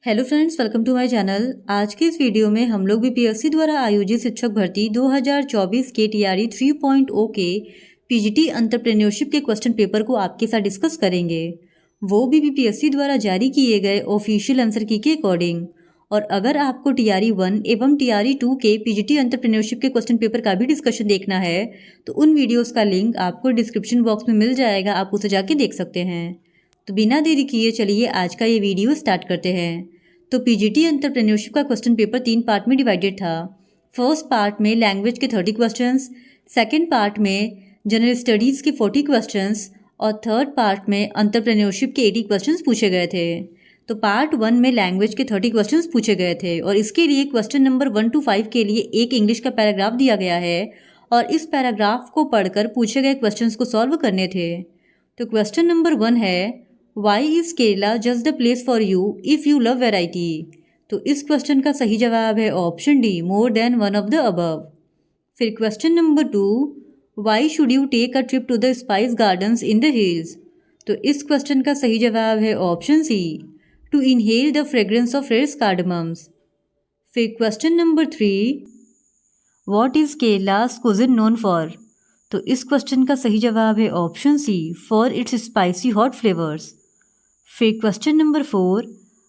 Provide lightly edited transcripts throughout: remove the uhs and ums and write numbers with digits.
Hello friends, welcome to my channel. आज के इस वीडियो में हम लोग बीपीएससी द्वारा आयोजित शिक्षक भर्ती 2024 के टीआरई 3.0 के पीजीटी एंटरप्रेन्योरशिप के क्वेश्चन पेपर को आपके साथ डिस्कस करेंगे, वो भी बीपीएससी द्वारा जारी किए गए ऑफिशियल आंसर की के अकॉर्डिंग। और अगर आपको टीआरई 1 एवं टीआरई 2 के पीजीटी एंटरप्रेन्योरशिप के क्वेश्चन पेपर का भी डिस्कशन देखना है तो उन वीडियोज़ का लिंक आपको डिस्क्रिप्शन बॉक्स में मिल जाएगा, आप उसे जाके देख सकते हैं। तो बिना देरी किए चलिए आज का ये वीडियो स्टार्ट करते हैं। तो पीजीटी एंटरप्रेन्योरशिप का क्वेश्चन पेपर 3 पार्ट में डिवाइडेड था। फर्स्ट पार्ट में लैंग्वेज के 30 क्वेश्चंस, सेकंड पार्ट में जनरल स्टडीज़ के 40 क्वेश्चंस और थर्ड पार्ट में एंटरप्रेन्योरशिप के 80 क्वेश्चंस पूछे गए थे। तो पार्ट 1 में लैंग्वेज के 30 क्वेश्चंस पूछे गए थे और इसके लिए क्वेश्चन नंबर 1 to 5 के लिए एक इंग्लिश का पैराग्राफ दिया गया है और इस पैराग्राफ को पढ़कर पूछे गए क्वेश्चंस को सॉल्व करने थे। तो क्वेश्चन नंबर 1 है, why is Kerala just the place for you if you love variety. तो इस क्वेश्चन का सही जवाब है option D, more than one of the above. फिर question number 2, why should you take a trip to the spice gardens in the hills. तो इस question का सही जवाब है option C, to inhale the fragrance of reds cardamoms. फिर question number 3, what is केरलास cuisine known for. तो इस question का सही जवाब है option C, for its spicy hot flavours. फिर question number 4,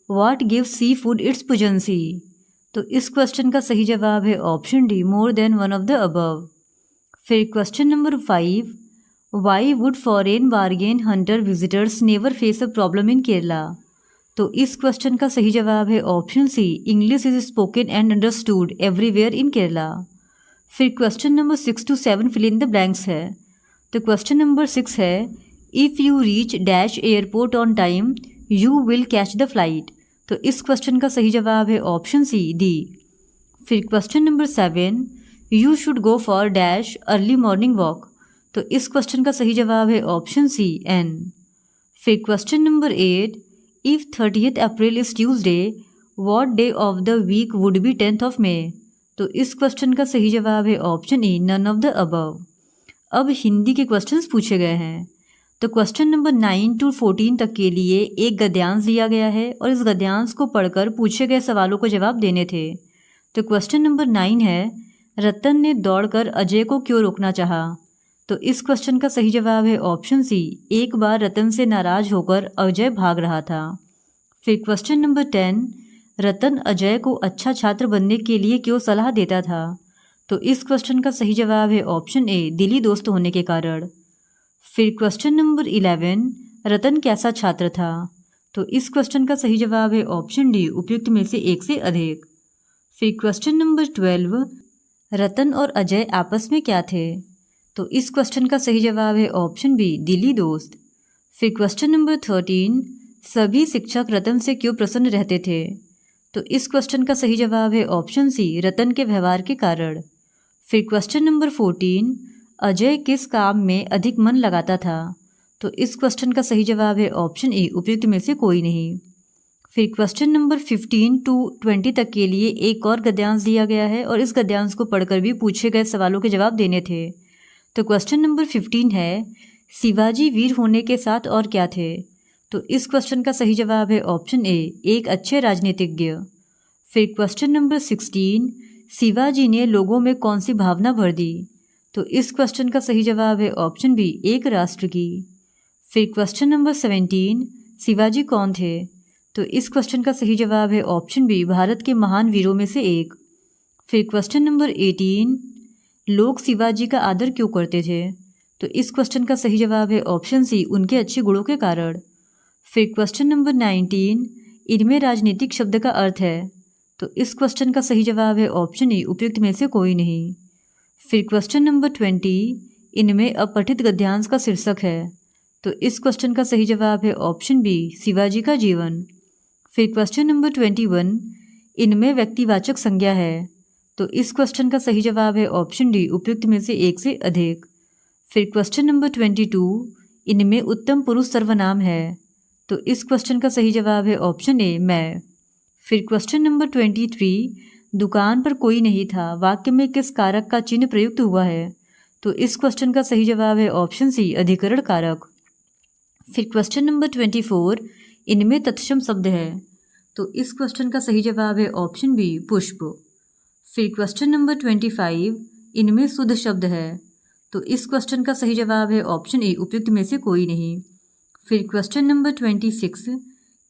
what gives seafood its pungency. तो इस क्वेश्चन का सही जवाब है option D, more than one of the above. फिर question number 5, why would foreign bargain hunter visitors never face a problem in Kerala. तो इस क्वेश्चन का सही जवाब है option C, English is spoken and understood everywhere in Kerala. फिर question number 6 to 7 fill in the blanks है। तो क्वेश्चन नंबर 6 है, if you reach dash airport on time you will catch the flight. तो इस क्वेश्चन का सही जवाब है ऑप्शन सी, डी। फिर question number 7, you should go for dash early morning walk. तो इस क्वेश्चन का सही जवाब है ऑप्शन सी, एन। फिर question number 8, if 30th April is Tuesday what day of the week would be 10th of May। तो इस question का सही जवाब है option E, none of the above. अब हिंदी के क्वेश्चंस पूछे गए हैं। तो क्वेश्चन नंबर 9 to 14 तक के लिए एक गद्यांश दिया गया है और इस गद्यांश को पढ़कर पूछे गए सवालों को जवाब देने थे। तो क्वेश्चन नंबर 9 है, रतन ने दौड़कर अजय को क्यों रोकना चाहा। तो इस क्वेश्चन का सही जवाब है ऑप्शन सी, एक बार रतन से नाराज होकर अजय भाग रहा था। फिर क्वेश्चन नंबर 10, रतन अजय को अच्छा छात्र बनने के लिए क्यों सलाह देता था। तो इस क्वेश्चन का सही जवाब है ऑप्शन ए, दिली दोस्त होने के कारण। फिर क्वेश्चन नंबर 11, रतन कैसा छात्र था। तो इस क्वेश्चन का सही जवाब है ऑप्शन डी, उपयुक्त में से एक से अधिक। फिर क्वेश्चन नंबर 12, रतन और अजय आपस में क्या थे। तो इस क्वेश्चन का सही जवाब है ऑप्शन बी, दिली दोस्त। फिर क्वेश्चन नंबर 13, सभी शिक्षक रतन से क्यों प्रसन्न रहते थे। तो इस क्वेश्चन का सही जवाब है ऑप्शन सी, रतन के व्यवहार के कारण। फिर क्वेश्चन नंबर 14, अजय किस काम में अधिक मन लगाता था। तो इस क्वेश्चन का सही जवाब है ऑप्शन ए, उपयुक्त में से कोई नहीं। फिर क्वेश्चन नंबर 15 to 20 तक के लिए एक और गद्यांश दिया गया है और इस गद्यांश को पढ़कर भी पूछे गए सवालों के जवाब देने थे। तो क्वेश्चन नंबर 15 है, शिवाजी वीर होने के साथ और क्या थे। तो इस क्वेश्चन का सही जवाब है ऑप्शन ए, एक अच्छे राजनीतिज्ञ। फिर क्वेश्चन नंबर 16, शिवाजी ने लोगों में कौन सी भावना भर दी। तो इस क्वेश्चन का सही जवाब है ऑप्शन बी, एक राष्ट्र की। फिर क्वेश्चन नंबर 17, शिवाजी कौन थे। तो इस क्वेश्चन का सही जवाब है ऑप्शन बी, भारत के महान वीरों में से एक। फिर क्वेश्चन नंबर 18, लोग शिवाजी का आदर क्यों करते थे। तो इस क्वेश्चन का सही जवाब है ऑप्शन सी, उनके अच्छे गुणों के कारण। फिर क्वेश्चन नंबर 19, इनमें राजनीतिक शब्द का अर्थ है। तो इस क्वेश्चन का सही जवाब है ऑप्शन ई, उपयुक्त में से कोई नहीं। फिर क्वेश्चन नंबर 20, इनमें अपठित गद्यांश का शीर्षक है। तो इस क्वेश्चन का सही जवाब है ऑप्शन बी, शिवाजी का जीवन। फिर क्वेश्चन नंबर 21, इनमें व्यक्तिवाचक संज्ञा है। तो इस क्वेश्चन का सही जवाब है ऑप्शन डी, उपयुक्त में से एक से अधिक। फिर क्वेश्चन नंबर 22, इनमें उत्तम पुरुष सर्वनाम है। तो इस क्वेश्चन का सही जवाब है ऑप्शन ए, मैं। फिर क्वेश्चन नंबर 23, दुकान पर कोई नहीं था वाक्य में किस कारक का चिन्ह प्रयुक्त हुआ है। तो इस क्वेश्चन का सही जवाब है ऑप्शन सी, अधिकरण कारक। फिर क्वेश्चन नंबर 24, इनमें तत्सम शब्द है। तो इस क्वेश्चन का सही जवाब है ऑप्शन बी पुष्प। फिर क्वेश्चन नंबर 25, इनमें शुद्ध शब्द है। तो इस क्वेश्चन का सही जवाब है ऑप्शन ए उपयुक्त में से कोई नहीं। फिर क्वेश्चन नंबर 26,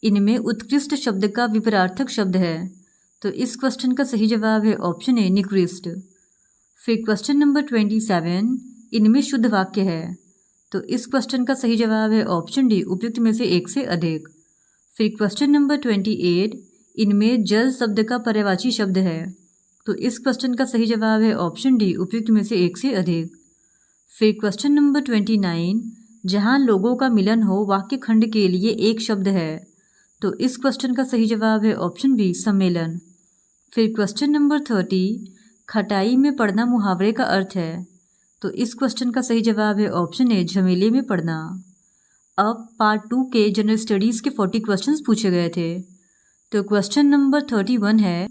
इनमें उत्कृष्ट शब्द का विपरार्थक शब्द है। तो इस क्वेश्चन का सही जवाब है ऑप्शन ए निकृष्ट। फिर क्वेश्चन नंबर 27, इनमें शुद्ध वाक्य है। तो इस क्वेश्चन का सही जवाब है ऑप्शन डी उपयुक्त में से एक से अधिक। फिर क्वेश्चन नंबर 28, इनमें जल शब्द का पर्यायवाची शब्द है। तो इस क्वेश्चन का सही जवाब है ऑप्शन डी उपयुक्त में से एक से अधिक। फिर क्वेश्चन नंबर 29, जहां लोगों का मिलन हो वाक्य खंड के लिए एक शब्द है। तो इस क्वेश्चन का सही जवाब है ऑप्शन बी सम्मेलन। फिर क्वेश्चन नंबर 30, खटाई में पड़ना मुहावरे का अर्थ है। तो इस क्वेश्चन का सही जवाब है ऑप्शन ए झमेले में पड़ना। अब पार्ट 2 के जनरल स्टडीज़ के 40 क्वेश्चंस पूछे गए थे। तो क्वेश्चन नंबर 31 है,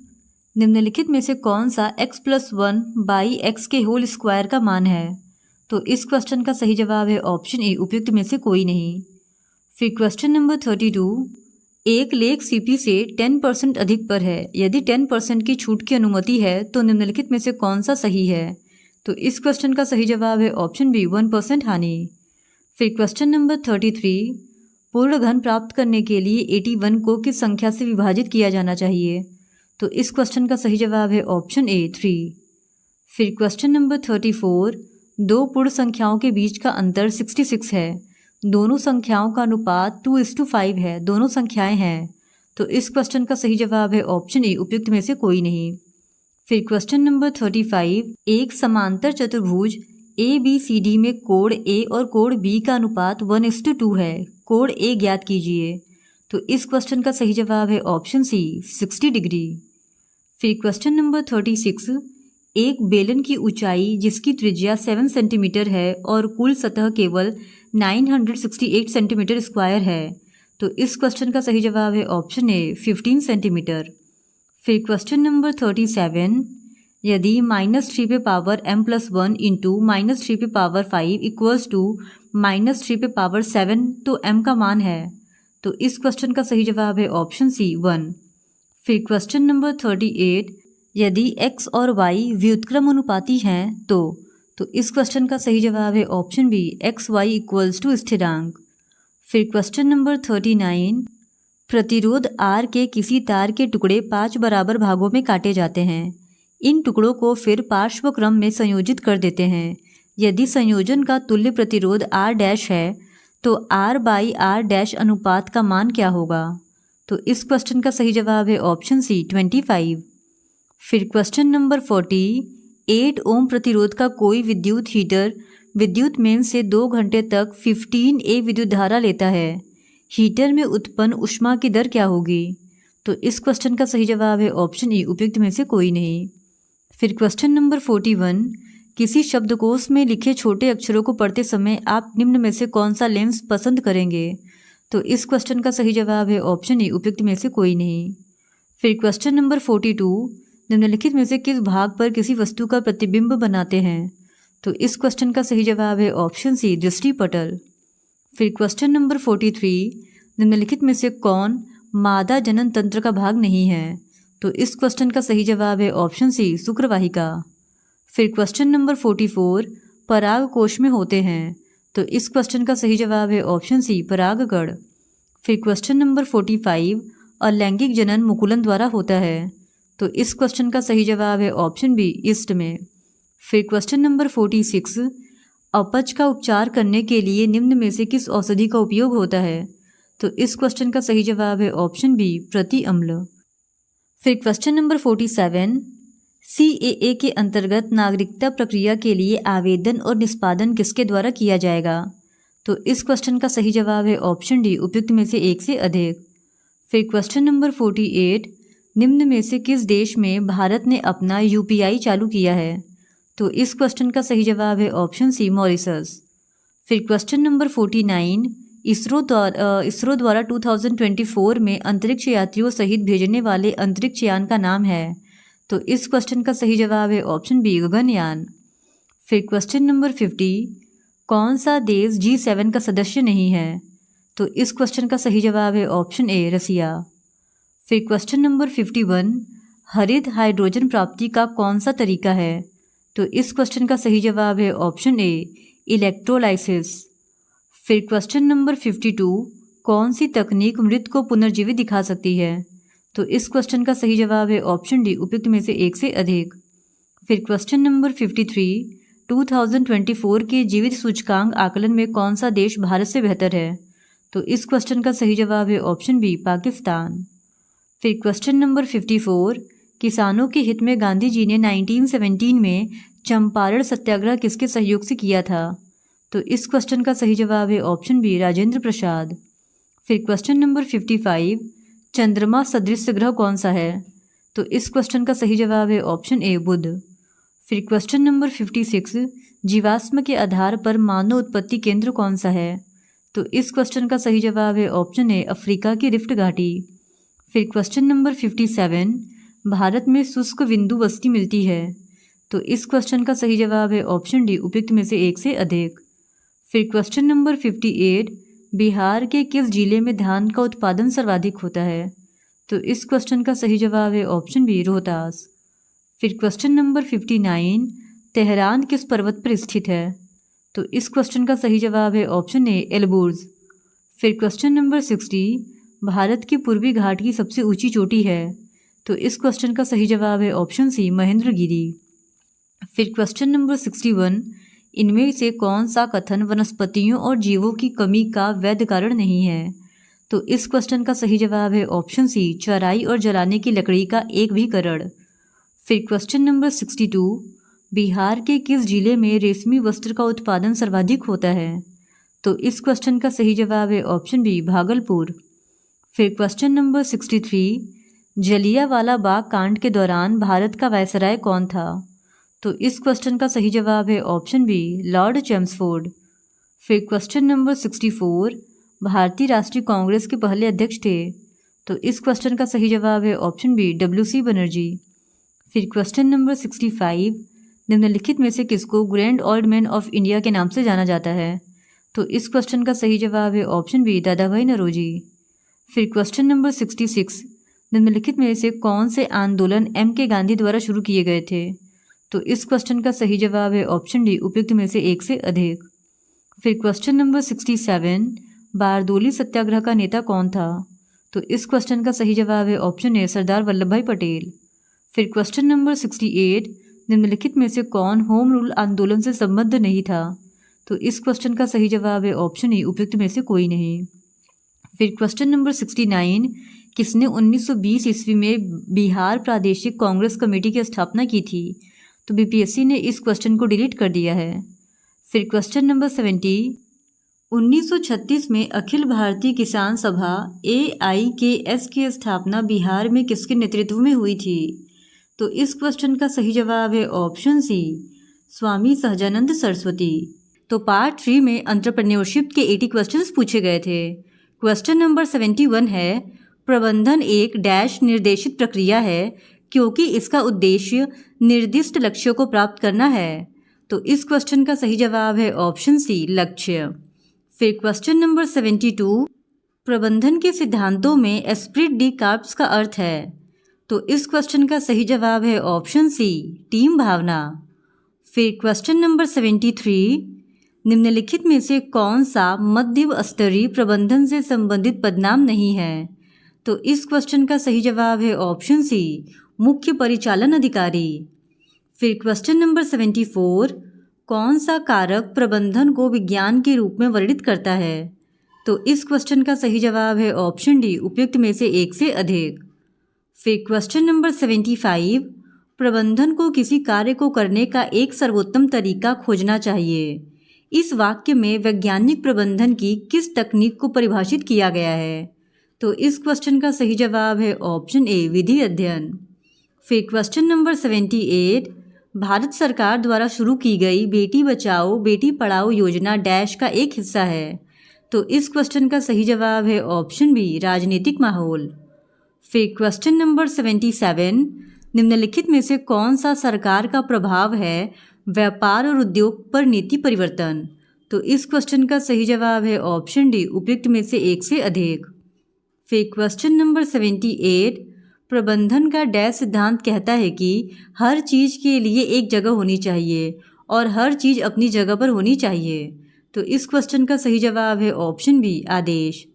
निम्नलिखित में से कौन सा x+1/x के होल स्क्वायर का मान है। तो इस क्वेश्चन का सही जवाब है ऑप्शन ए उपयुक्त में से कोई नहीं। फिर क्वेश्चन नंबर 32, एक लेख सीपी से 10% अधिक पर है। यदि 10% की छूट की अनुमति है तो निम्नलिखित में से कौन सा सही है। तो इस क्वेश्चन का सही जवाब है ऑप्शन बी 1% हानि। फिर क्वेश्चन नंबर 33, पूर्ण घन प्राप्त करने के लिए 81 को किस संख्या से विभाजित किया जाना चाहिए। तो इस क्वेश्चन का सही जवाब है ऑप्शन ए 3। फिर क्वेश्चन नंबर 34, दो पूर्ण संख्याओं के बीच का अंतर 66 है। दोनों संख्याओं का अनुपात 2:5 है। दोनों संख्याएं हैं। तो इस क्वेश्चन का सही जवाब है ऑप्शन ए उपयुक्त में से कोई नहीं। फिर क्वेश्चन नंबर 35, एक समांतर चतुर्भुज ABCD में कोण A और कोण B का अनुपात 1:2 है। कोण A ज्ञात कीजिए। तो इस क्वेश्चन का सही जवाब है ऑप्शन सी 60 डिग्री। फिर क्वेश्चन नंबर 36, एक बेलन की ऊंचाई जिसकी त्रिज्या 7 सेंटीमीटर है और कुल सतह केवल 968 सेंटीमीटर स्क्वायर है। तो इस क्वेश्चन का सही जवाब है ऑप्शन ए 15 सेंटीमीटर। फिर क्वेश्चन नंबर 37, यदि -3 पे पावर m+1 इंटू -3 पे पावर 5 इक्वल्स टू -3 पे पावर 7 तो m का मान है। तो इस क्वेश्चन का सही जवाब है ऑप्शन सी 1। फिर क्वेश्चन नंबर 38, यदि x और y व्युत्क्रम अनुपाती हैं तो इस क्वेश्चन का सही जवाब है option B xy equals to स्थिरांक। फिर क्वेश्चन नंबर 39, प्रतिरोध R के किसी तार के टुकड़े 5 बराबर भागों में काटे जाते हैं। इन टुकड़ों को फिर पार्श्व क्रम में संयोजित कर देते हैं। यदि संयोजन का तुल्य प्रतिरोध R' है तो R/R' अनुपात का मान क्या होगा। तो इस क्वेश्चन का सही जवाब है ऑप्शन सी 25। फिर क्वेश्चन नंबर 40, 8 ओम प्रतिरोध का कोई विद्युत हीटर विद्युत मेन से 2 घंटे तक 15 A विद्युत धारा लेता है। हीटर में उत्पन्न ऊष्मा की दर क्या होगी। तो इस क्वेश्चन का सही जवाब है ऑप्शन ई उपयुक्त में से कोई नहीं। फिर क्वेश्चन नंबर 41, किसी शब्दकोश में लिखे छोटे अक्षरों को पढ़ते समय आप निम्न में से कौन सा लेंस पसंद करेंगे। तो इस क्वेश्चन का सही जवाब है ऑप्शन ई उपयुक्त में से कोई नहीं। फिर क्वेश्चन नंबर 42, निम्नलिखित में से किस भाग पर किसी वस्तु का प्रतिबिंब बनाते हैं। तो इस क्वेश्चन का सही जवाब है ऑप्शन सी दृष्टिपटल। फिर क्वेश्चन नंबर 43, निम्नलिखित में से कौन मादा जनन तंत्र का भाग नहीं है। तो इस क्वेश्चन का सही जवाब है ऑप्शन सी शुक्रवाहिका। फिर क्वेश्चन नंबर 44, पराग कोश में होते हैं। तो इस क्वेश्चन का सही जवाब है ऑप्शन सी परागकण। फिर क्वेश्चन नंबर 45, अलैंगिक जनन मुकुलन द्वारा होता है। तो इस क्वेश्चन का सही जवाब है ऑप्शन बी ईस्ट में। फिर क्वेश्चन नंबर 46, अपच का उपचार करने के लिए निम्न में से किस औषधि का उपयोग होता है। तो इस क्वेश्चन का सही जवाब है ऑप्शन बी प्रति अम्ल। फिर क्वेश्चन नंबर 47, CAA के अंतर्गत नागरिकता प्रक्रिया के लिए आवेदन और निष्पादन किसके द्वारा किया जाएगा। तो इस क्वेश्चन का सही जवाब है ऑप्शन डी उपयुक्त में से एक से अधिक। फिर क्वेश्चन नंबर 48, निम्न में से किस देश में भारत ने अपना UPI चालू किया है। तो इस क्वेश्चन का सही जवाब है ऑप्शन सी मॉरिशस। फिर क्वेश्चन नंबर 49, इसरो द्वारा 2024 में अंतरिक्ष यात्रियों सहित भेजने वाले अंतरिक्ष यान का नाम है। तो इस क्वेश्चन का सही जवाब है ऑप्शन बी गगनयान। फिर क्वेश्चन नंबर 50, कौन सा देश G7 का सदस्य नहीं है। तो इस क्वेश्चन का सही जवाब है ऑप्शन ए रसिया। फिर क्वेश्चन नंबर 51, हरित हाइड्रोजन प्राप्ति का कौन सा तरीका है? तो इस क्वेश्चन का सही जवाब है ऑप्शन ए, इलेक्ट्रोलाइसिस। फिर क्वेश्चन नंबर 52, कौन सी तकनीक मृत को पुनर्जीवित दिखा सकती है? तो इस क्वेश्चन का सही जवाब है ऑप्शन डी, उपयुक्त में से एक से अधिक। फिर क्वेश्चन नंबर 53, 2024 के जीवित सूचकांक आकलन में कौन सा देश भारत से बेहतर है? तो इस क्वेश्चन का सही जवाब है ऑप्शन बी, पाकिस्तान। फिर क्वेश्चन नंबर 54, किसानों के हित में गांधी जी ने 1917 में चंपारण सत्याग्रह किसके सहयोग से किया था? तो इस क्वेश्चन का सही जवाब है ऑप्शन बी, राजेंद्र प्रसाद। फिर क्वेश्चन नंबर 55, चंद्रमा सदृश ग्रह कौन सा है? तो इस क्वेश्चन का सही जवाब है ऑप्शन ए, बुध। फिर क्वेश्चन नंबर 56, जीवाश्म के आधार पर मानव उत्पत्ति केंद्र कौन सा है? तो इस क्वेश्चन का सही जवाब है ऑप्शन ए, अफ्रीका की रिफ्ट घाटी। फिर क्वेश्चन नंबर 57, भारत में शुष्क बिंदु वस्ती मिलती है? तो इस क्वेश्चन का सही जवाब है ऑप्शन डी, उपयुक्त में से एक से अधिक। फिर क्वेश्चन नंबर 58, बिहार के किस जिले में धान का उत्पादन सर्वाधिक होता है? तो इस क्वेश्चन का सही जवाब है ऑप्शन बी, रोहतास। फिर क्वेश्चन नंबर 59, तेहरान किस पर्वत पर स्थित है? तो इस क्वेश्चन का सही जवाब है ऑप्शन ए, एल्बुर्ज। फिर क्वेश्चन नंबर 60, भारत की पूर्वी घाट की सबसे ऊंची चोटी है? तो इस क्वेश्चन का सही जवाब है ऑप्शन सी, महेंद्रगिरी। फिर क्वेश्चन नंबर 61, इनमें से कौन सा कथन वनस्पतियों और जीवों की कमी का वैध कारण नहीं है? तो इस क्वेश्चन का सही जवाब है ऑप्शन सी, चराई और जलाने की लकड़ी का एक भी करण। फिर क्वेश्चन नंबर 62, बिहार के किस जिले में रेशमी वस्त्र का उत्पादन सर्वाधिक होता है? तो इस क्वेश्चन का सही जवाब है ऑप्शन बी, भागलपुर। फिर क्वेश्चन नंबर 63, जलियांवाला बाग कांड के दौरान भारत का वायसराय कौन था? तो इस क्वेश्चन का सही जवाब है ऑप्शन बी, लॉर्ड चैम्सफोर्ड। फिर क्वेश्चन नंबर 64, भारतीय राष्ट्रीय कांग्रेस के पहले अध्यक्ष थे? तो इस क्वेश्चन का सही जवाब है ऑप्शन बी, WC बनर्जी। फिर क्वेश्चन नंबर 65, निम्नलिखित में से किसको grand old man of India के नाम से जाना जाता है? तो इस क्वेश्चन का सही जवाब है ऑप्शन बी, दादा भाई नौरोजी। फिर क्वेश्चन नंबर 66, निम्नलिखित में से कौन से आंदोलन M.K. गांधी द्वारा शुरू किए गए थे? तो इस क्वेश्चन का सही जवाब है ऑप्शन डी, उपयुक्त में से एक से अधिक। फिर क्वेश्चन नंबर 67, बारदोली सत्याग्रह का नेता कौन था? तो इस क्वेश्चन का सही जवाब है ऑप्शन ए, सरदार वल्लभ भाई पटेल। फिर क्वेश्चन नंबर 68, निम्नलिखित में से कौन होम रूल आंदोलन से संबद्ध नहीं था? तो इस क्वेश्चन का सही जवाब है ऑप्शन ए, उपयुक्त में से कोई नहीं। फिर क्वेश्चन नंबर 69, किसने 1920 ईस्वी में बिहार प्रादेशिक कांग्रेस कमेटी की स्थापना की थी? तो BPSC ने इस क्वेश्चन को डिलीट कर दिया है। फिर क्वेश्चन नंबर 70, 1936 में अखिल भारतीय किसान सभा AIKS की स्थापना बिहार में किसके नेतृत्व में हुई थी? तो इस क्वेश्चन का सही जवाब है ऑप्शन सी, स्वामी सहजानंद सरस्वती। तो पार्ट 3 में एंटरप्रेन्योरशिप के 80 क्वेश्चंस पूछे गए थे। क्वेश्चन नंबर 71 है, प्रबंधन एक डैश निर्देशित प्रक्रिया है क्योंकि इसका उद्देश्य निर्दिष्ट लक्ष्यों को प्राप्त करना है। तो इस क्वेश्चन का सही जवाब है ऑप्शन सी, लक्ष्य। फिर क्वेश्चन नंबर 72, प्रबंधन के सिद्धांतों में एस्प्रिट डी कार्प्स का अर्थ है? तो इस क्वेश्चन का सही जवाब है ऑप्शन सी, टीम भावना। फिर क्वेश्चन नंबर 73, निम्नलिखित में से कौन सा मध्य स्तरीय प्रबंधन से संबंधित पदनाम नहीं है? तो इस क्वेश्चन का सही जवाब है ऑप्शन सी, मुख्य परिचालन अधिकारी। फिर क्वेश्चन नंबर 74, कौन सा कारक प्रबंधन को विज्ञान के रूप में वर्णित करता है? तो इस क्वेश्चन का सही जवाब है ऑप्शन डी, उपयुक्त में से एक से अधिक। फिर क्वेश्चन नंबर 75, प्रबंधन को किसी कार्य को करने का एक सर्वोत्तम तरीका खोजना चाहिए। इस वाक्य में वैज्ञानिक प्रबंधन की किस तकनीक को परिभाषित किया गया है? तो इस क्वेश्चन का सही जवाब है ऑप्शन ए, विधि अध्ययन। फिर क्वेश्चन नंबर 78, भारत सरकार द्वारा शुरू की गई बेटी बचाओ बेटी पढ़ाओ योजना डैश का एक हिस्सा है। तो इस क्वेश्चन का सही जवाब है ऑप्शन बी, राजनीतिक माहौल। फिर क्वेश्चन नंबर 77, निम्नलिखित में से कौन सा सरकार का प्रभाव है व्यापार और उद्योग पर नीति परिवर्तन? तो इस क्वेश्चन का सही जवाब है ऑप्शन डी, उपयुक्त में से एक से अधिक। फिर क्वेश्चन नंबर 78, प्रबंधन का डैश सिद्धांत कहता है कि हर चीज़ के लिए एक जगह होनी चाहिए और हर चीज़ अपनी जगह पर होनी चाहिए। तो इस क्वेश्चन का सही जवाब है ऑप्शन बी, आदेश।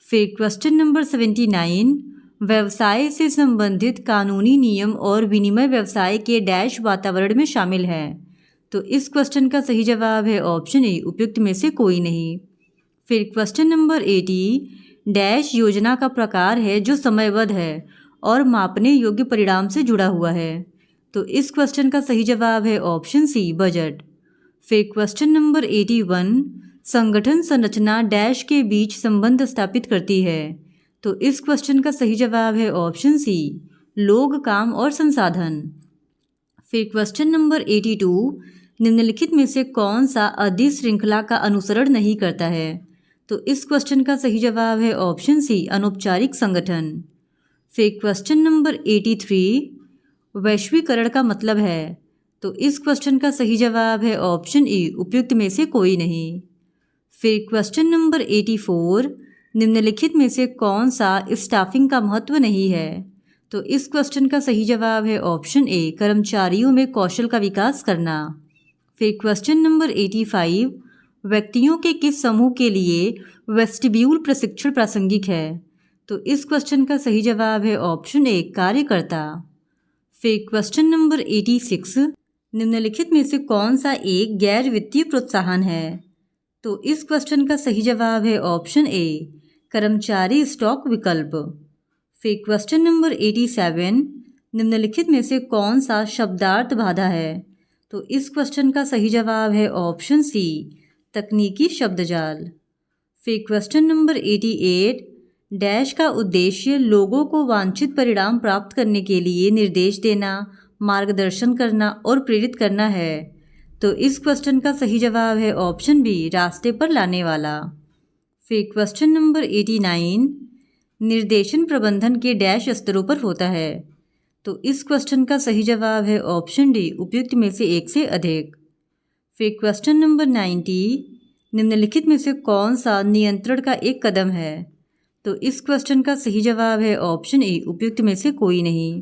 फिर क्वेश्चन नंबर 79, व्यवसाय से संबंधित कानूनी नियम और विनिमय व्यवसाय के डैश वातावरण में शामिल है। तो इस क्वेश्चन का सही जवाब है ऑप्शन ए, उपयुक्त में से कोई नहीं। फिर क्वेश्चन नंबर 80, डैश योजना का प्रकार है जो समयबद्ध है और मापने योग्य परिणाम से जुड़ा हुआ है। तो इस क्वेश्चन का सही जवाब है ऑप्शन सी, बजट। फिर क्वेश्चन नंबर 81, संगठन संरचना डैश के बीच संबंध स्थापित करती है। तो इस क्वेश्चन का सही जवाब है ऑप्शन सी, लोग, काम और संसाधन। फिर क्वेश्चन नंबर 82, निम्नलिखित में से कौन सा अधिश्रृंखला का अनुसरण नहीं करता है। तो इस क्वेश्चन का सही जवाब है ऑप्शन सी, अनौपचारिक संगठन। फिर क्वेश्चन नंबर 83, वैश्वीकरण का मतलब है। तो इस क्वेश्चन का सही जवाब है ऑप्शन ई, उपयुक्त में से कोई नहीं। फिर क्वेश्चन नंबर 84, निम्नलिखित में से कौन सा स्टाफिंग का महत्व नहीं है। तो इस क्वेश्चन का सही जवाब है ऑप्शन ए, कर्मचारियों में कौशल का विकास करना। फिर क्वेश्चन नंबर 85, व्यक्तियों के किस समूह के लिए वेस्टिब्यूल प्रशिक्षण प्रासंगिक है। तो इस क्वेश्चन का सही जवाब है ऑप्शन ए, कार्यकर्ता। फिर क्वेश्चन नंबर 86, निम्नलिखित में से कौन सा एक गैर वित्तीय प्रोत्साहन है। तो इस क्वेश्चन का सही जवाब है ऑप्शन ए, कर्मचारी स्टॉक विकल्प। फिर क्वेश्चन नंबर 87, निम्नलिखित में से कौन सा शब्दार्थ बाधा है। तो इस क्वेश्चन का सही जवाब है ऑप्शन सी, तकनीकी शब्दजाल। फिर क्वेश्चन नंबर 88, डैश का उद्देश्य लोगों को वांछित परिणाम प्राप्त करने के लिए निर्देश देना, मार्गदर्शन करना और प्रेरित करना है। तो इस क्वेश्चन का सही जवाब है ऑप्शन बी, रास्ते पर लाने वाला। फिर क्वेश्चन नंबर 89, निर्देशन प्रबंधन के डैश स्तरों पर होता है। तो इस क्वेश्चन का सही जवाब है ऑप्शन डी, उपयुक्त में से एक से अधिक। फिर क्वेश्चन नंबर 90, निम्नलिखित में से कौन सा नियंत्रण का एक कदम है। तो इस क्वेश्चन का सही जवाब है ऑप्शन ए, उपयुक्त में से कोई नहीं।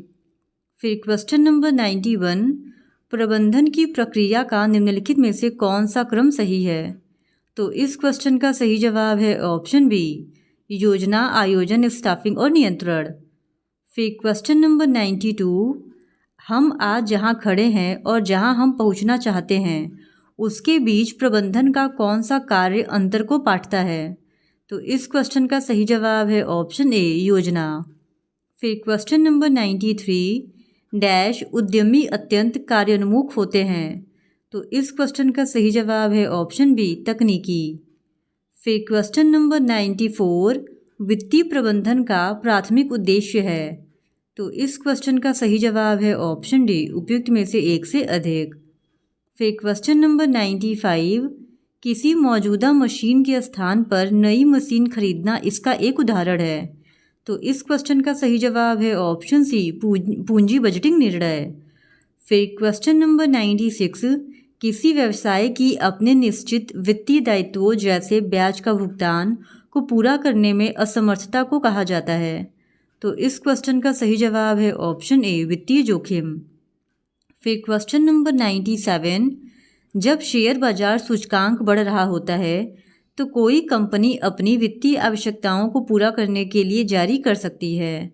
फिर क्वेश्चन नंबर 91, प्रबंधन की प्रक्रिया का निम्नलिखित में से कौन सा क्रम सही है। तो इस क्वेश्चन का सही जवाब है ऑप्शन बी, योजना, आयोजन, स्टाफिंग और नियंत्रण। फिर क्वेश्चन नंबर 92, हम आज जहां खड़े हैं और जहां हम पहुंचना चाहते हैं उसके बीच प्रबंधन का कौन सा कार्य अंतर को पाटता है। तो इस क्वेश्चन का सही जवाब है ऑप्शन ए, योजना। फिर क्वेश्चन नंबर 93, डैश उद्यमी अत्यंत कार्योन्मुख होते हैं। तो इस क्वेश्चन का सही जवाब है ऑप्शन बी, तकनीकी। फिर क्वेश्चन नंबर 94, वित्तीय प्रबंधन का प्राथमिक उद्देश्य है। तो इस क्वेश्चन का सही जवाब है ऑप्शन डी, उपयुक्त में से एक से अधिक। फिर क्वेश्चन नंबर 95, किसी मौजूदा मशीन के स्थान पर नई मशीन खरीदना इसका एक उदाहरण है। तो इस क्वेश्चन का सही जवाब है ऑप्शन सी, पूंजी बजटिंग निर्णय। फिर क्वेश्चन नंबर 96, किसी व्यवसाय की अपने निश्चित वित्तीय दायित्वों जैसे ब्याज का भुगतान को पूरा करने में असमर्थता को कहा जाता है। तो इस क्वेश्चन का सही जवाब है ऑप्शन ए, वित्तीय जोखिम। फिर क्वेश्चन नंबर 97, जब शेयर बाजार सूचकांक बढ़ रहा होता है तो कोई कंपनी अपनी वित्तीय आवश्यकताओं को पूरा करने के लिए जारी कर सकती है।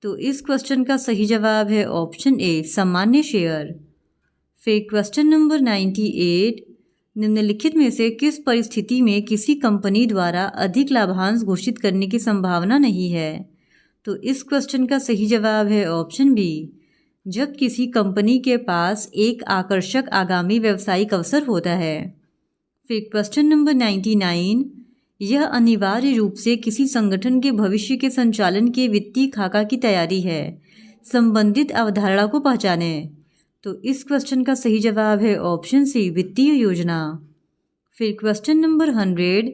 तो इस क्वेश्चन का सही जवाब है ऑप्शन ए, सामान्य शेयर। फिर क्वेश्चन नंबर 98, निम्नलिखित में से किस परिस्थिति में किसी कंपनी द्वारा अधिक लाभांश घोषित करने की संभावना नहीं है। तो इस क्वेश्चन का सही जवाब है ऑप्शन बी, जब किसी कंपनी के पास एक आकर्षक आगामी व्यावसायिक अवसर होता है। फिर क्वेश्चन नंबर 99, यह अनिवार्य रूप से किसी संगठन के भविष्य के संचालन के वित्तीय खाका की तैयारी है। संबंधित अवधारणा को पहचानें। तो इस क्वेश्चन का सही जवाब है ऑप्शन सी, वित्तीय योजना। फिर क्वेश्चन नंबर 100,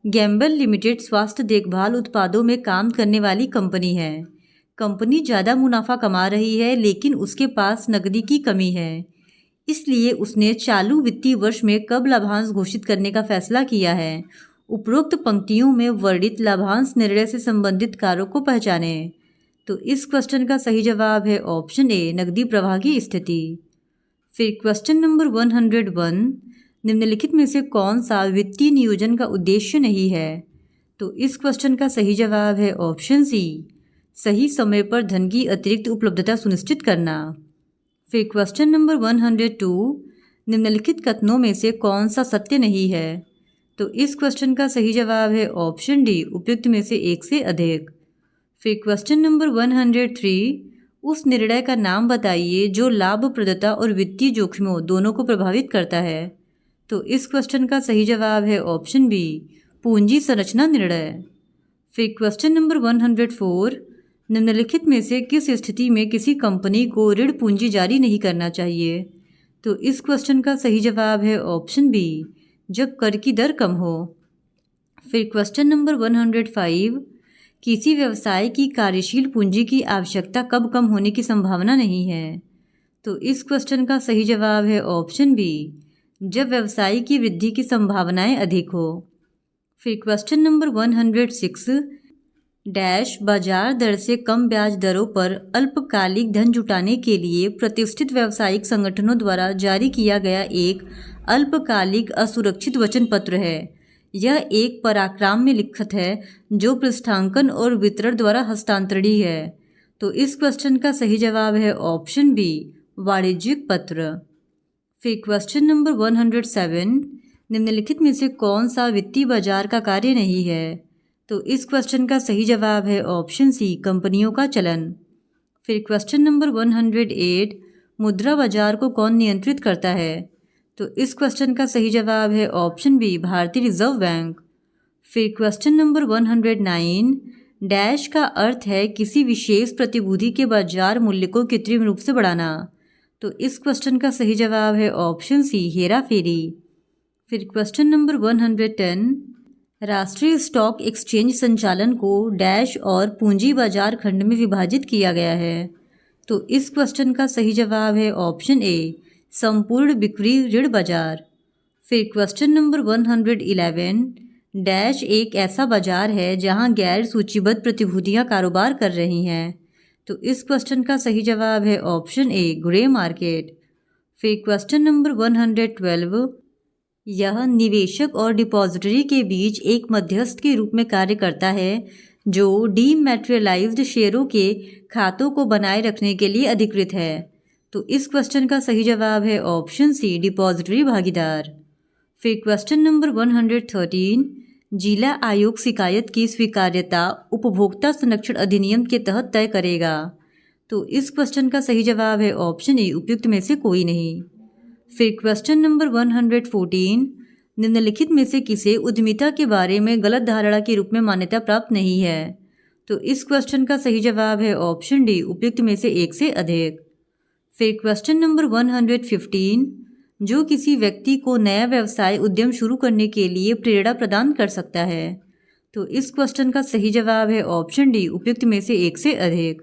गैम्बल लिमिटेड स्वास्थ्य देखभाल उत्पादों में काम करने वाली कंपनी है। कंपनी ज़्यादा मुनाफा कमा रही है लेकिन उसके पास नकदी की कमी है, इसलिए उसने चालू वित्तीय वर्ष में कब लाभांश घोषित करने का फैसला किया है उपरोक्त पंक्तियों में वर्णित लाभांश निर्णय से संबंधित कारक को पहचानें। तो इस क्वेश्चन का सही जवाब है ऑप्शन ए, नकदी प्रवाह की स्थिति। फिर क्वेश्चन नंबर 101, निम्नलिखित में से कौन सा वित्तीय नियोजन का उद्देश्य नहीं है? तो इस क्वेश्चन का सही जवाब है ऑप्शन सी, सही समय पर धन की अतिरिक्त उपलब्धता सुनिश्चित करना। फिर क्वेश्चन नंबर 102, निम्नलिखित कथनों में से कौन सा सत्य नहीं है? तो इस क्वेश्चन का सही जवाब है ऑप्शन डी, उपयुक्त में से एक से अधिक। फिर क्वेश्चन नंबर 103, उस निर्णय का नाम बताइए जो लाभप्रदता और वित्तीय जोखिमों दोनों को प्रभावित करता है। तो इस क्वेश्चन का सही जवाब है ऑप्शन बी, पूंजी संरचना निर्णय। फिर क्वेश्चन नंबर 104, निम्नलिखित में से किस स्थिति में किसी कंपनी को ऋण पूंजी जारी नहीं करना चाहिए? तो इस क्वेश्चन का सही जवाब है ऑप्शन बी, जब कर की दर कम हो। फिर क्वेश्चन नंबर 105, किसी व्यवसाय की कार्यशील पूंजी की आवश्यकता कब कम होने की संभावना नहीं है? तो इस क्वेश्चन का सही जवाब है ऑप्शन बी, जब व्यवसाय की वृद्धि की संभावनाएं अधिक हो। फिर क्वेश्चन नंबर 106, डैश बाजार दर से कम ब्याज दरों पर अल्पकालिक धन जुटाने के लिए प्रतिष्ठित व्यावसायिक संगठनों द्वारा जारी किया गया एक अल्पकालिक असुरक्षित वचन पत्र है। यह एक पराक्रम में लिखित है जो पृष्ठांकन और वितरण द्वारा हस्तांतरणीय है। तो इस क्वेश्चन का सही जवाब है ऑप्शन बी, वाणिज्यिक पत्र। फिर क्वेश्चन नंबर 107, निम्नलिखित में से कौन सा वित्तीय बाजार का कार्य नहीं है? तो इस क्वेश्चन का सही जवाब है ऑप्शन सी, कंपनियों का चलन। फिर क्वेश्चन नंबर 108, मुद्रा बाजार को कौन नियंत्रित करता है? तो इस क्वेश्चन का सही जवाब है ऑप्शन बी, भारतीय रिजर्व बैंक। फिर क्वेश्चन नंबर 109, डैश का अर्थ है किसी विशेष प्रतिभूति के बाजार मूल्य को कृत्रिम रूप से बढ़ाना। तो इस क्वेश्चन का सही जवाब है ऑप्शन सी, हेरा फेरी। फिर क्वेश्चन नंबर 110, राष्ट्रीय स्टॉक एक्सचेंज संचालन को डैश और पूंजी बाजार खंड में विभाजित किया गया है। तो इस क्वेश्चन का सही जवाब है ऑप्शन ए, संपूर्ण बिक्री ऋण बाजार। फिर क्वेश्चन नंबर 111, डैश एक ऐसा बाजार है जहां गैर सूचीबद्ध प्रतिभूतियां कारोबार कर रही हैं। तो इस क्वेश्चन का सही जवाब है ऑप्शन ए, ग्रे मार्केट। फिर क्वेश्चन नंबर 112, यह निवेशक और डिपॉजिटरी के बीच एक मध्यस्थ के रूप में कार्य करता है जो डीमैटेरियलाइज्ड शेयरों के खातों को बनाए रखने के लिए अधिकृत है। तो इस क्वेश्चन का सही जवाब है ऑप्शन सी, डिपॉजिटरी भागीदार। फिर क्वेश्चन नंबर 113, जिला आयोग शिकायत की स्वीकार्यता उपभोक्ता संरक्षण अधिनियम के तहत तय करेगा। तो इस क्वेश्चन का सही जवाब है ऑप्शन ए, उपयुक्त में से कोई नहीं। फिर क्वेश्चन नंबर 114, निम्नलिखित में से किसे उद्यमिता के बारे में गलत धारणा के रूप में मान्यता प्राप्त नहीं है? तो इस क्वेश्चन का सही जवाब है ऑप्शन डी, उपयुक्त में से एक से अधिक। फिर क्वेश्चन नंबर 115, जो किसी व्यक्ति को नया व्यवसाय उद्यम शुरू करने के लिए प्रेरणा प्रदान कर सकता है। तो इस क्वेश्चन का सही जवाब है ऑप्शन डी, उपयुक्त में से एक से अधिक।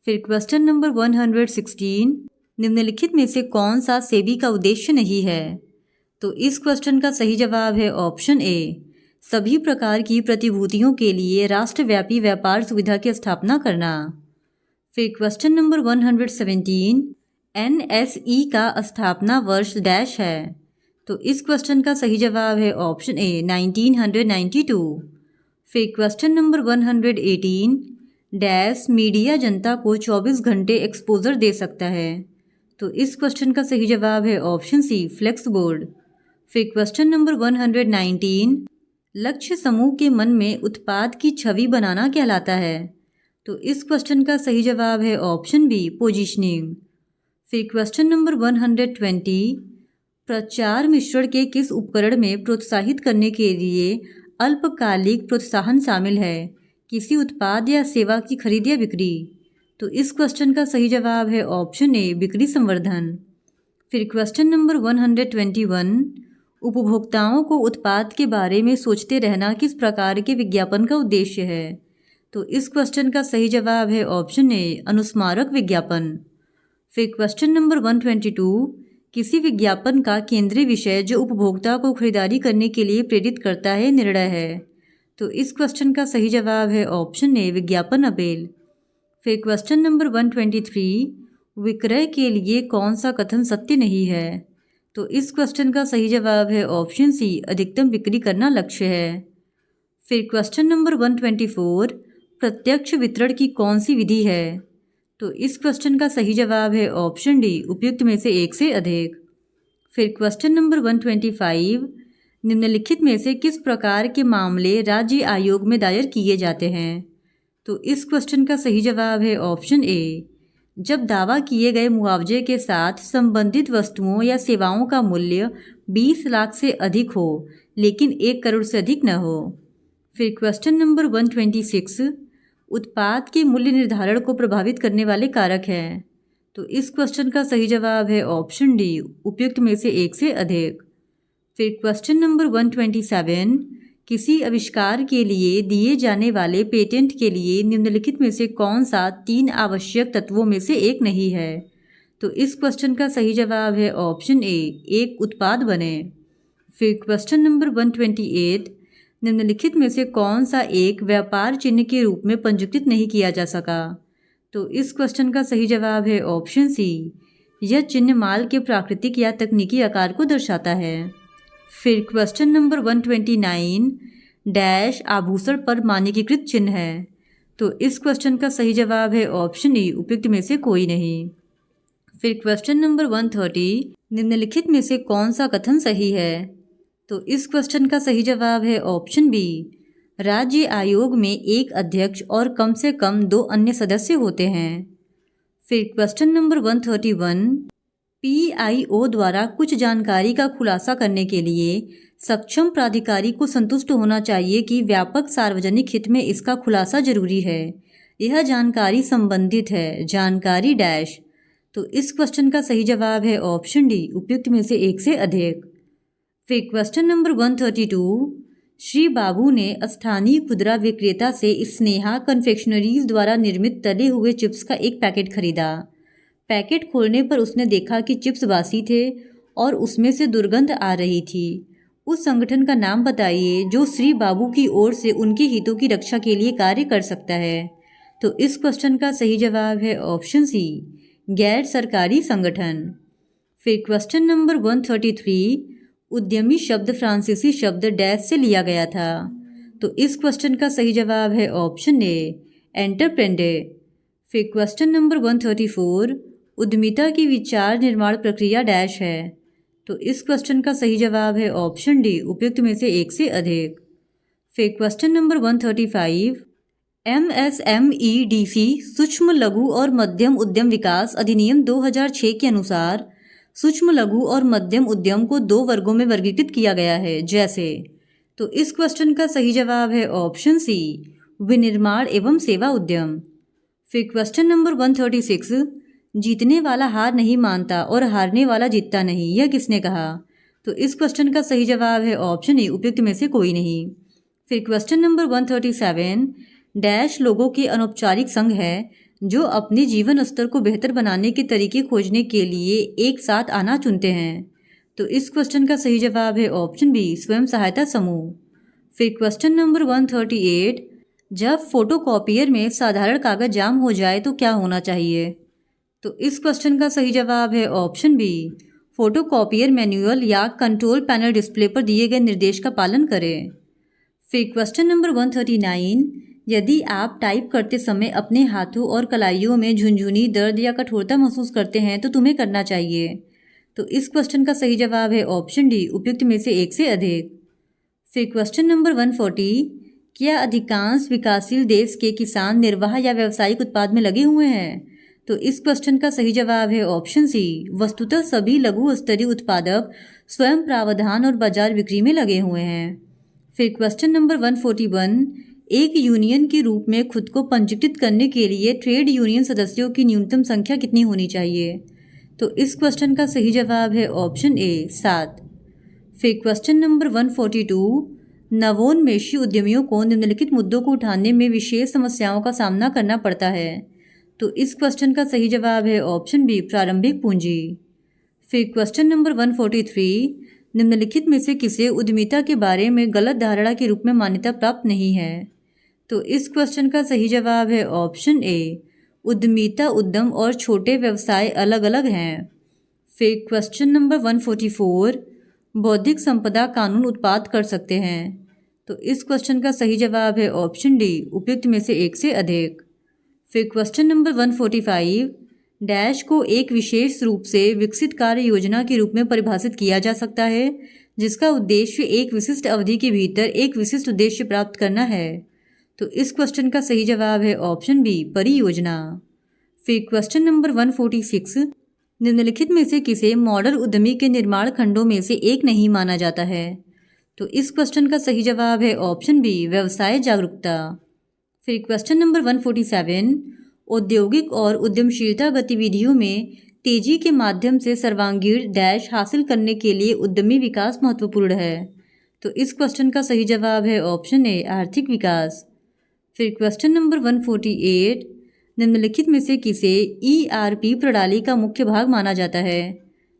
फिर क्वेश्चन नंबर 116, निम्नलिखित में से कौन सा सेबी का उद्देश्य नहीं है? तो इस क्वेश्चन का सही जवाब है ऑप्शन ए, सभी प्रकार की प्रतिभूतियों के लिए राष्ट्रव्यापी व्यापार सुविधा की स्थापना करना। फिर क्वेश्चन नंबर 117, एनएसई का स्थापना वर्ष डैश है। तो इस क्वेश्चन का सही जवाब है ऑप्शन ए, 1992। फिर क्वेश्चन नंबर 118, डैश मीडिया जनता को 24 घंटे एक्सपोजर दे सकता है। तो इस क्वेश्चन का सही जवाब है ऑप्शन सी, फ्लेक्स बोर्ड। फिर क्वेश्चन नंबर 119, लक्ष्य समूह के मन में उत्पाद की छवि बनाना कहलाता है। तो इस क्वेश्चन का सही जवाब है ऑप्शन बी, पोजीशनिंग। फिर क्वेश्चन नंबर 120, प्रचार मिश्रण के किस उपकरण में प्रोत्साहित करने के लिए अल्पकालिक प्रोत्साहन शामिल है? किसी उत्पाद या सेवा की खरीद या बिक्री? तो इस क्वेश्चन का सही जवाब है ऑप्शन ए, बिक्री संवर्धन। फिर क्वेश्चन नंबर 121, उपभोक्ताओं को उत्पाद के बारे में सोचते रहना किस प्रकार के विज्ञापन का उद्देश्य है? तो इस क्वेश्चन का सही जवाब है ऑप्शन ए, अनुस्मारक विज्ञापन। फिर क्वेश्चन नंबर 122, किसी विज्ञापन का केंद्रीय विषय जो उपभोक्ता को खरीदारी करने के लिए प्रेरित करता है निर्णय है। तो इस क्वेश्चन का सही जवाब है ऑप्शन ए विज्ञापन अपील। फिर क्वेश्चन नंबर 123, विक्रय के लिए कौन सा कथन सत्य नहीं है। तो इस क्वेश्चन का सही जवाब है ऑप्शन सी अधिकतम बिक्री करना लक्ष्य है। फिर क्वेश्चन नंबर 124, प्रत्यक्ष वितरण की कौन सी विधि है। तो इस क्वेश्चन का सही जवाब है ऑप्शन डी उपयुक्त में से एक से अधिक। फिर क्वेश्चन नंबर 125, निम्नलिखित में से किस प्रकार के मामले राज्य आयोग में दायर किए जाते हैं। तो इस क्वेश्चन का सही जवाब है ऑप्शन ए, जब दावा किए गए मुआवजे के साथ संबंधित वस्तुओं या सेवाओं का मूल्य 20 लाख से अधिक हो लेकिन 1 करोड़ से अधिक न हो। फिर क्वेश्चन नंबर 126, उत्पाद के मूल्य निर्धारण को प्रभावित करने वाले कारक हैं। तो इस क्वेश्चन का सही जवाब है ऑप्शन डी उपयुक्त में से एक से अधिक। फिर क्वेश्चन नंबर 127, किसी आविष्कार के लिए दिए जाने वाले पेटेंट के लिए निम्नलिखित में से कौन सा 3 आवश्यक तत्वों में से एक नहीं है। तो इस क्वेश्चन का सही जवाब है ऑप्शन ए एक उत्पाद बने। फिर क्वेश्चन नंबर 128, निम्नलिखित में से कौन सा एक व्यापार चिन्ह के रूप में पंजीकृत नहीं किया जा सका। तो इस क्वेश्चन का सही जवाब है ऑप्शन सी, यह चिन्ह माल के प्राकृतिक या तकनीकी आकार को दर्शाता है। फिर क्वेश्चन नंबर 129, डैश आभूषण पर मानकीकृत चिन्ह है। तो इस क्वेश्चन का सही जवाब है ऑप्शन ई उपयुक्त में से कोई नहीं। फिर क्वेश्चन नंबर 130, निम्नलिखित में से कौन सा कथन सही है। तो इस क्वेश्चन का सही जवाब है ऑप्शन बी, राज्य आयोग में एक अध्यक्ष और कम से कम 2 अन्य सदस्य होते हैं। फिर क्वेश्चन नंबर 131, PIO द्वारा कुछ जानकारी का खुलासा करने के लिए सक्षम प्राधिकारी को संतुष्ट होना चाहिए कि व्यापक सार्वजनिक हित में इसका खुलासा जरूरी है। यह जानकारी संबंधित है जानकारी डैश। तो इस क्वेश्चन का सही जवाब है ऑप्शन डी उपयुक्त में से एक से अधिक। फिर क्वेश्चन नंबर 132, श्री बाबू ने स्थानीय खुदरा विक्रेता से स्नेहा कन्फेक्शनरीज द्वारा निर्मित तले हुए चिप्स का एक पैकेट खरीदा। पैकेट खोलने पर उसने देखा कि चिप्स बासी थे और उसमें से दुर्गंध आ रही थी। उस संगठन का नाम बताइए जो श्री बाबू की ओर से उनके हितों की रक्षा के लिए कार्य कर सकता है। तो इस क्वेश्चन का सही जवाब है ऑप्शन सी गैर सरकारी संगठन। फिर क्वेश्चन नंबर 133, उद्यमी शब्द फ्रांसीसी शब्द डैश से लिया गया था। तो इस क्वेश्चन का सही जवाब है ऑप्शन ए एंटरप्रेन्योर। फिर क्वेश्चन नंबर 134, उद्यमिता की विचार निर्माण प्रक्रिया डैश है। तो इस क्वेश्चन का सही जवाब है ऑप्शन डी उपयुक्त में से एक से अधिक। फिर क्वेश्चन नंबर 135, MSMEDC सूक्ष्म लघु और मध्यम उद्यम विकास अधिनियम 2006 के अनुसार सूक्ष्म लघु और मध्यम उद्यम को 2 वर्गों में वर्गीकृत किया गया है जैसे। तो इस क्वेश्चन का सही जवाब है ऑप्शन सी विनिर्माण एवं सेवा उद्यम। फिर क्वेश्चन नंबर 136, जीतने वाला हार नहीं मानता और हारने वाला जीतता नहीं, यह किसने कहा। तो इस क्वेश्चन का सही जवाब है ऑप्शन ए उपयुक्त में से कोई नहीं। फिर क्वेश्चन नंबर 137, डैश लोगों के अनौपचारिक संघ है जो अपने जीवन स्तर को बेहतर बनाने के तरीके खोजने के लिए एक साथ आना चुनते हैं। तो इस क्वेश्चन का सही जवाब है ऑप्शन बी स्वयं सहायता समूह। फिर क्वेश्चन नंबर 138, जब फोटोकॉपियर में साधारण कागज जाम हो जाए तो क्या होना चाहिए। तो इस क्वेश्चन का सही जवाब है ऑप्शन बी फोटोकॉपियर मैनुअल या कंट्रोल पैनल डिस्प्ले पर दिए गए निर्देश का पालन करें। फिर क्वेश्चन नंबर 139, यदि आप टाइप करते समय अपने हाथों और कलाइयों में झुनझुनी दर्द या कठोरता महसूस करते हैं तो तुम्हें करना चाहिए। तो इस क्वेश्चन का सही जवाब है ऑप्शन डी उपयुक्त में से एक से अधिक। फिर क्वेश्चन नंबर 140, क्या अधिकांश विकासशील देश के किसान निर्वाह या व्यावसायिक उत्पाद में लगे हुए हैं। तो इस क्वेश्चन का सही जवाब है ऑप्शन सी वस्तुतः सभी लघु स्तरीय उत्पादक स्वयं प्रावधान और बाजार बिक्री में लगे हुए हैं। फिर क्वेश्चन नंबर 141, एक यूनियन के रूप में खुद को पंजीकृत करने के लिए ट्रेड यूनियन सदस्यों की न्यूनतम संख्या कितनी होनी चाहिए। तो इस क्वेश्चन का सही जवाब है ऑप्शन ए 7। फिर क्वेश्चन नंबर 142, नवोन्मेषी उद्यमियों को निम्नलिखित मुद्दों को उठाने में विशेष समस्याओं का सामना करना पड़ता है। तो इस क्वेश्चन का सही जवाब है ऑप्शन बी प्रारंभिक पूंजी। फिर क्वेश्चन नंबर 143, निम्नलिखित में से किसे उद्यमिता के बारे में गलत धारणा के रूप में मान्यता प्राप्त नहीं है। तो इस क्वेश्चन का सही जवाब है ऑप्शन ए, उद्यमिता उद्यम और छोटे व्यवसाय अलग अलग हैं। फिर क्वेश्चन नंबर 144, बौद्धिक संपदा कानून उत्पाद कर सकते हैं। तो इस क्वेश्चन का सही जवाब है ऑप्शन डी, उपयुक्त में से एक से अधिक। फिर क्वेश्चन नंबर 145, डैश को एक विशेष रूप से विकसित कार्य योजना के रूप में परिभाषित किया जा सकता है जिसका उद्देश्य एक विशिष्ट अवधि के भीतर एक विशिष्ट उद्देश्य प्राप्त करना है। तो इस क्वेश्चन का सही जवाब है ऑप्शन बी, परियोजना। फिर क्वेश्चन नंबर 146, निम्नलिखित में से किसे मॉडल उद्यमी के निर्माण खंडों में से एक नहीं माना जाता है। तो इस क्वेश्चन का सही जवाब है ऑप्शन बी, व्यवसाय जागरूकता। फिर क्वेश्चन नंबर 147, औद्योगिक और उद्यमशीलता गतिविधियों में तेजी के माध्यम से सर्वांगीण डैश हासिल करने के लिए उद्यमी विकास महत्वपूर्ण है। तो इस क्वेश्चन का सही जवाब है ऑप्शन ए, आर्थिक विकास। फिर क्वेश्चन नंबर 148, निम्नलिखित में से किसे ERP प्रणाली का मुख्य भाग माना जाता है।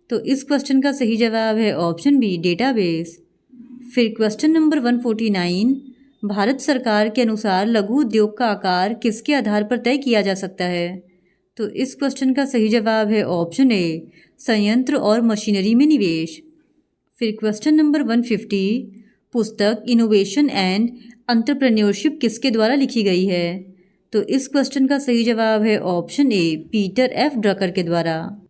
तो इस क्वेश्चन का सही जवाब है ऑप्शन बी, डेटाबेस। फिर क्वेश्चन नंबर 149, भारत सरकार के अनुसार लघु उद्योग का आकार किसके आधार पर तय किया जा सकता है। तो इस क्वेश्चन का सही जवाब है ऑप्शन ए, संयंत्र और मशीनरी में निवेश। फिर क्वेश्चन नंबर 150, पुस्तक इनोवेशन एंड एंटरप्रेन्योरशिप किसके द्वारा लिखी गई है। तो इस क्वेश्चन का सही जवाब है option A, Peter F. Drucker के द्वारा।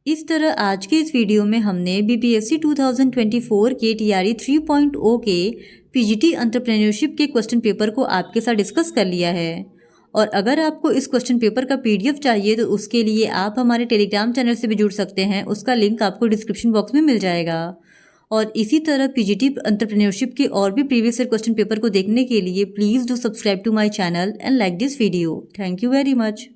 इस तरह आज के इस वीडियो में हमने BPSC 2024 के TRE 3.0 के PGT एंटरप्रेन्योरशिप के क्वेश्चन पेपर को आपके साथ डिस्कस कर लिया है। और अगर आपको इस क्वेश्चन पेपर का PDF चाहिए तो उसके लिए आप हमारे टेलीग्राम चैनल से भी जुड़ सकते हैं, उसका लिंक आपको डिस्क्रिप्शन बॉक्स में मिल जाएगा। और इसी तरह PGT एंटरप्रेन्योरशिप के और भी प्रीवियस ईयर क्वेश्चन पेपर को देखने के लिए please do subscribe to my channel and like this video. Thank you very much.